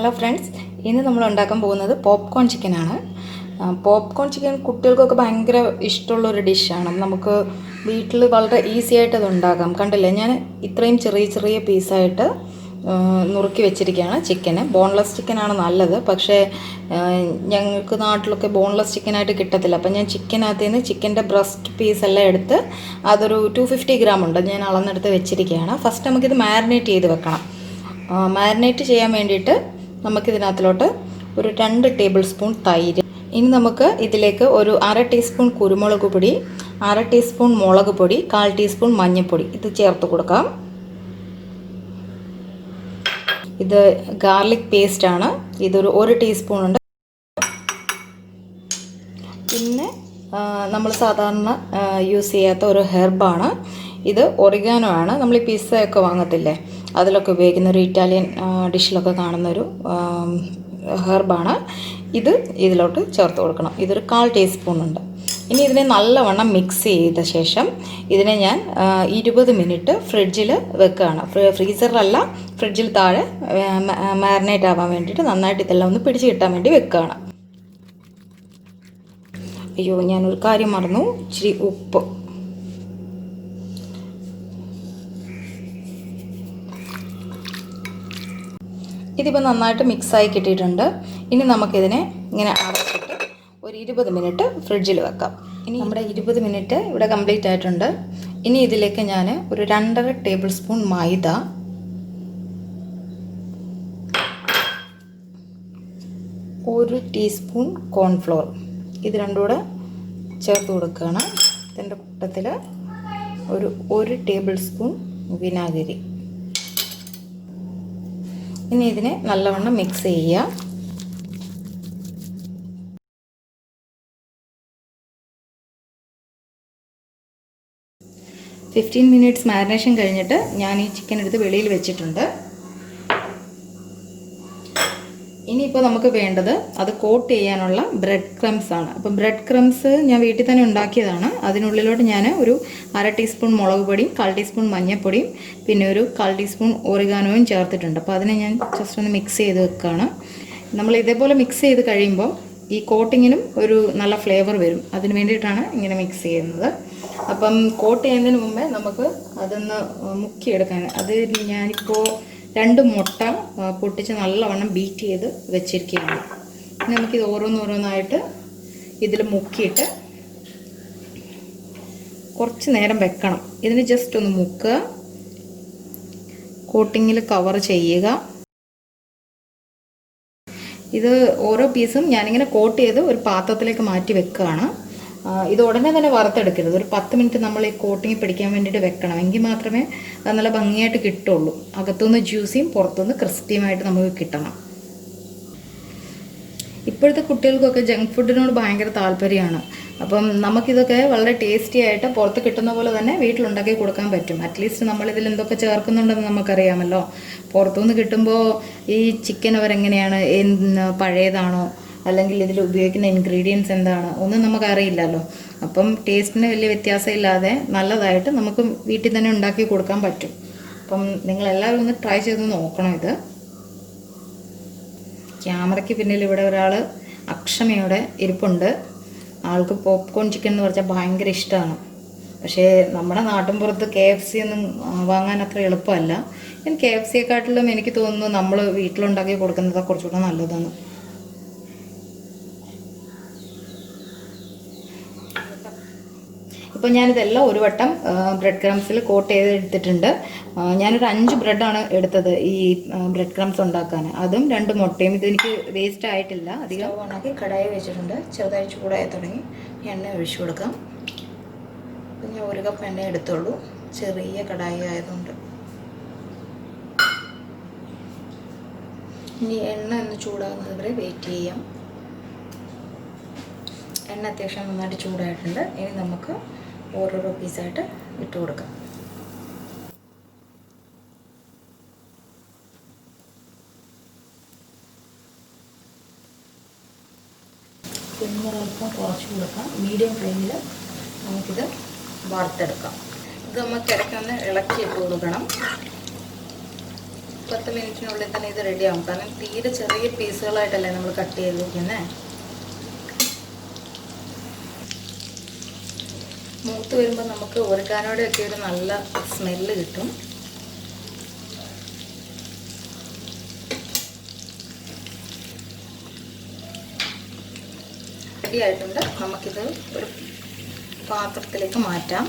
Hello friends, ഇന്ന് നമ്മൾ ഉണ്ടാക്കാൻ പോകുന്നത് പോപ്കോൺ ചിക്കനാണ്. പോപ്കോൺ ചിക്കൻ കുട്ടികൾക്കൊക്കെ ഭയങ്കര ഇഷ്ടമുള്ളൊരു ഡിഷാണ്. നമുക്ക് വീട്ടിൽ വളരെ ഈസി ആയിട്ട് അത് ഉണ്ടാക്കാം. കണ്ടില്ലേ, ഞാൻ ഇത്രയും ചെറിയ ചെറിയ പീസായിട്ട് നുറുക്കി വെച്ചിരിക്കുകയാണ് ചിക്കന്. ബോൺലെസ് ചിക്കനാണ് നല്ലത്, പക്ഷേ ഞങ്ങൾക്ക് നാട്ടിലൊക്കെ ബോൺലെസ് ചിക്കനായിട്ട് കിട്ടത്തില്ല. അപ്പം ഞാൻ ചിക്കനകത്ത് നിന്ന് ചിക്കൻ്റെ ബ്രസ്റ്റ് പീസെല്ലാം എടുത്ത് അതൊരു 250 ഗ്രാം ഉണ്ട്, ഞാൻ അളന്നെടുത്ത് വെച്ചിരിക്കുകയാണ്. ഫസ്റ്റ് നമുക്കിത് മാരിനേറ്റ് ചെയ്ത് വെക്കണം. മാരിനേറ്റ് ചെയ്യാൻ വേണ്ടിയിട്ട് നമുക്കിതിനകത്തിലോട്ട് ഒരു 2 ടേബിൾ സ്പൂൺ തൈര്, ഇനി നമുക്ക് ഇതിലേക്ക് ഒരു 1/2 ടീസ്പൂൺ കുരുമുളക് പൊടി, 1/2 ടീസ്പൂൺ മുളക് പൊടി, 1/4 ടീസ്പൂൺ മഞ്ഞൾപ്പൊടി ഇത് ചേർത്ത് കൊടുക്കാം. ഇത് ഗാർലിക് പേസ്റ്റാണ്, ഇതൊരു 1 ടീസ്പൂൺ ഉണ്ട്. പിന്നെ നമ്മൾ സാധാരണ യൂസ് ചെയ്യാത്ത ഒരു ഹെർബാണ് ഇത്, ഒറിഗാനോ ആണ്. നമ്മൾ ഈ പിസ്സയൊക്കെ വാങ്ങത്തില്ലേ, അതിലൊക്കെ ഉപയോഗിക്കുന്ന ഒരു ഇറ്റാലിയൻ ഡിഷിലൊക്കെ കാണുന്ന ഒരു ഹെർബാണ് ഇത്. ഇതിലോട്ട് ചേർത്ത് കൊടുക്കണം. ഇതൊരു 1/4 ടീസ്പൂൺ ഉണ്ട്. ഇനി ഇതിനെ നല്ലവണ്ണം മിക്സ് ചെയ്ത ശേഷം ഇതിനെ ഞാൻ 20 മിനിറ്റ് ഫ്രിഡ്ജിൽ വെക്കുകയാണ്. ഫ്രീസറിലല്ല, ഫ്രിഡ്ജിൽ താഴെ മാരിനേറ്റ് ആവാൻ വേണ്ടിയിട്ട് നന്നായിട്ട് ഇതെല്ലാം ഒന്ന് പിടിച്ച് കിട്ടാൻ വേണ്ടി വെക്കുകയാണ്. അയ്യോ, ഞാനൊരു കാര്യം മറന്നു, ഇച്ചിരി ഉപ്പ്. ഇതിപ്പോൾ നന്നായിട്ട് മിക്സായി കിട്ടിയിട്ടുണ്ട്. ഇനി നമുക്കിതിനെ ഇങ്ങനെ അടച്ചിട്ട് ഒരു 20 മിനിറ്റ് ഫ്രിഡ്ജിൽ വെക്കാം. ഇനി നമ്മുടെ 20 മിനിറ്റ് ഇവിടെ കംപ്ലീറ്റ് ആയിട്ടുണ്ട്. ഇനി ഇതിലേക്ക് ഞാൻ ഒരു 2.5 ടേബിൾ സ്പൂൺ മൈദ, 1 ടീസ്പൂൺ കോൺഫ്ലോർ ഇത് രണ്ടും കൂടെ ചേർത്ത് കൊടുക്കുകയാണ്. ഇതിൻ്റെ കൂട്ടത്തിൽ ഒരു 1 ടേബിൾ സ്പൂൺ വിനാഗിരി. ഇനി ഇതിനെ നല്ലവണ്ണം മിക്സ് ചെയ്യുക. ഫിഫ്റ്റീൻ മിനിറ്റ്സ് മാരിനേഷൻ കഴിഞ്ഞിട്ട് ഞാൻ ഈ ചിക്കൻ എടുത്ത് വെളിയിൽ വെച്ചിട്ടുണ്ട്. ഇനിയിപ്പോൾ നമുക്ക് വേണ്ടത് അത് കോട്ട് ചെയ്യാനുള്ള ബ്രെഡ് ക്രംസ് ആണ്. അപ്പം ബ്രെഡ് ക്രംസ് ഞാൻ വീട്ടിൽ തന്നെ ഉണ്ടാക്കിയതാണ്. അതിനുള്ളിലോട്ട് ഞാൻ ഒരു 1/2 ടീസ്പൂൺ മുളക് പൊടിയും 1/4 ടീസ്പൂൺ മഞ്ഞൾപ്പൊടിയും പിന്നെ ഒരു 1/4 ടീസ്പൂൺ ഓറിഗാനോയും ചേർത്തിട്ടുണ്ട്. അപ്പോൾ അതിനെ ഞാൻ ജസ്റ്റ് ഒന്ന് മിക്സ് ചെയ്ത് വെക്കുകയാണ്. നമ്മൾ ഇതേപോലെ മിക്സ് ചെയ്ത് കഴിയുമ്പോൾ ഈ കോട്ടിങ്ങിനും ഒരു നല്ല ഫ്ലേവർ വരും. അതിന് വേണ്ടിയിട്ടാണ് ഇങ്ങനെ മിക്സ് ചെയ്യുന്നത്. അപ്പം കോട്ട് ചെയ്യുന്നതിന് മുമ്പേ നമുക്ക് അതൊന്ന് മുക്കിയെടുക്കാൻ, അത് ഞാനിപ്പോൾ 2 മുട്ട പൊട്ടിച്ച് നല്ലവണ്ണം ബീറ്റ് ചെയ്ത് വെച്ചിരിക്കുകയാണ്. നമുക്കിത് ഓരോന്നോരോന്നായിട്ട് ഇതിൽ മുക്കിയിട്ട് കുറച്ച് നേരം വെക്കണം. ഇതിന് ജസ്റ്റ് ഒന്ന് മുക്കുക, കോട്ടിങ്ങിൽ കവർ ചെയ്യുക. ഇത് ഓരോ പീസും ഞാനിങ്ങനെ കോട്ട് ചെയ്ത് ഒരു പാത്രത്തിലേക്ക് മാറ്റി വെക്കുകയാണ്. ഇത് ഉടനെ തന്നെ വറുത്തെടുക്കരുത്. ഒരു 10 മിനിറ്റ് നമ്മൾ ഈ കോട്ടിങ് പിടിക്കാൻ വേണ്ടിയിട്ട് വെക്കണം. എങ്കിൽ മാത്രമേ അത് നല്ല ഭംഗിയായിട്ട് കിട്ടുള്ളൂ. അകത്തുനിന്ന് ജ്യൂസിയും പുറത്തുനിന്ന് ക്രിസ്പിയുമായിട്ട് നമുക്ക് കിട്ടണം. ഇപ്പോഴത്തെ കുട്ടികൾക്കൊക്കെ ജങ്ക് ഫുഡിനോട് ഭയങ്കര താല്പര്യമാണ്. അപ്പം നമുക്കിതൊക്കെ വളരെ ടേസ്റ്റി ആയിട്ട് പുറത്ത് കിട്ടുന്ന പോലെ തന്നെ വീട്ടിലുണ്ടാക്കി കൊടുക്കാൻ പറ്റും. അറ്റ്ലീസ്റ്റ് നമ്മളിതിൽ എന്തൊക്കെ ചേർക്കുന്നുണ്ടെന്ന് നമുക്കറിയാമല്ലോ. പുറത്തുനിന്ന് കിട്ടുമ്പോൾ ഈ ചിക്കൻ അവരെങ്ങനെയാണ്, പഴയതാണോ അല്ലെങ്കിൽ ഇതിൽ ഉപയോഗിക്കുന്ന ഇൻഗ്രീഡിയൻസ് എന്താണ് ഒന്നും നമുക്കറിയില്ലല്ലോ. അപ്പം ടേസ്റ്റിന് വലിയ വ്യത്യാസമില്ലാതെ നല്ലതായിട്ട് നമുക്ക് വീട്ടിൽ തന്നെ ഉണ്ടാക്കി കൊടുക്കാൻ പറ്റും. അപ്പം നിങ്ങളെല്ലാവരും ഒന്ന് ട്രൈ ചെയ്ത് നോക്കണം. ഇത് ക്യാമറയ്ക്ക് പിന്നിൽ ഇവിടെ ഒരാൾ അക്ഷമയോടെ ഇരിപ്പുണ്ട്. ആൾക്ക് പോപ്കോൺ ചിക്കൻ എന്ന് പറഞ്ഞാൽ ഭയങ്കര ഇഷ്ടമാണ്. പക്ഷേ നമ്മുടെ നാട്ടിൻപുറത്ത് KFC ഒന്നും വാങ്ങാൻ അത്ര എളുപ്പമല്ല. KFCയെക്കാട്ടിലും എനിക്ക് തോന്നുന്നു നമ്മൾ വീട്ടിലുണ്ടാക്കി കൊടുക്കുന്നത് കുറച്ചുകൂടെ നല്ലതാണ്. ഇപ്പോൾ ഞാനിതെല്ലാം ഒരു വട്ടം ബ്രെഡ് ക്രംസിൽ കോട്ട് ചെയ്ത് എടുത്തിട്ടുണ്ട്. ഞാനൊരു 5 ബ്രെഡാണ് എടുത്തത് ഈ ബ്രെഡ് ക്രംസ് ഉണ്ടാക്കാൻ. അതും 2 മുട്ടയും. ഇതെനിക്ക് വേസ്റ്റ് ആയിട്ടില്ല. അധികം ഉണക്കി കടായി വെച്ചിട്ടുണ്ട്. ചെറുതായി ചൂടായി തുടങ്ങി എണ്ണ ഒഴിച്ചു കൊടുക്കാം. അപ്പം ഞാൻ 1 കപ്പ് എണ്ണ എടുത്തുള്ളൂ, ചെറിയ കടായി ആയതുകൊണ്ട്. ഇനി എണ്ണ ഒന്ന് ചൂടാകുന്നത് വരെ വെയിറ്റ് ചെയ്യാം. എണ്ണ അത്യാവശ്യം നന്നായിട്ട് ചൂടായിട്ടുണ്ട്. ഇനി നമുക്ക് ഓരോരോ പീസായിട്ട് ഇട്ട് കൊടുക്കാം. പിന്നൊരൽപ്പം കുറച്ച് കൊടുക്കാം. മീഡിയം ഫ്ലെയിമിൽ നമുക്കിത് വറുത്തെടുക്കാം. ഇത് നമുക്ക് ഇടയ്ക്കൊന്ന് ഇളക്കി ഇട്ട് കൊടുക്കണം. 10 മിനിറ്റിനുള്ളിൽ തന്നെ ഇത് റെഡിയാകും. കാരണം തീരെ ചെറിയ പീസുകളായിട്ടല്ലേ നമ്മൾ കട്ട് ചെയ്തിരിക്കുന്നത്. മൂത്ത് വരുമ്പോൾ നമുക്ക് ഒറിഗാനോടെയൊക്കെ ഒരു നല്ല സ്മെല്ല് കിട്ടും. റെഡി ആയിട്ടുണ്ട്. നമുക്കിത് ഒരു പാത്രത്തിലേക്ക് മാറ്റാം.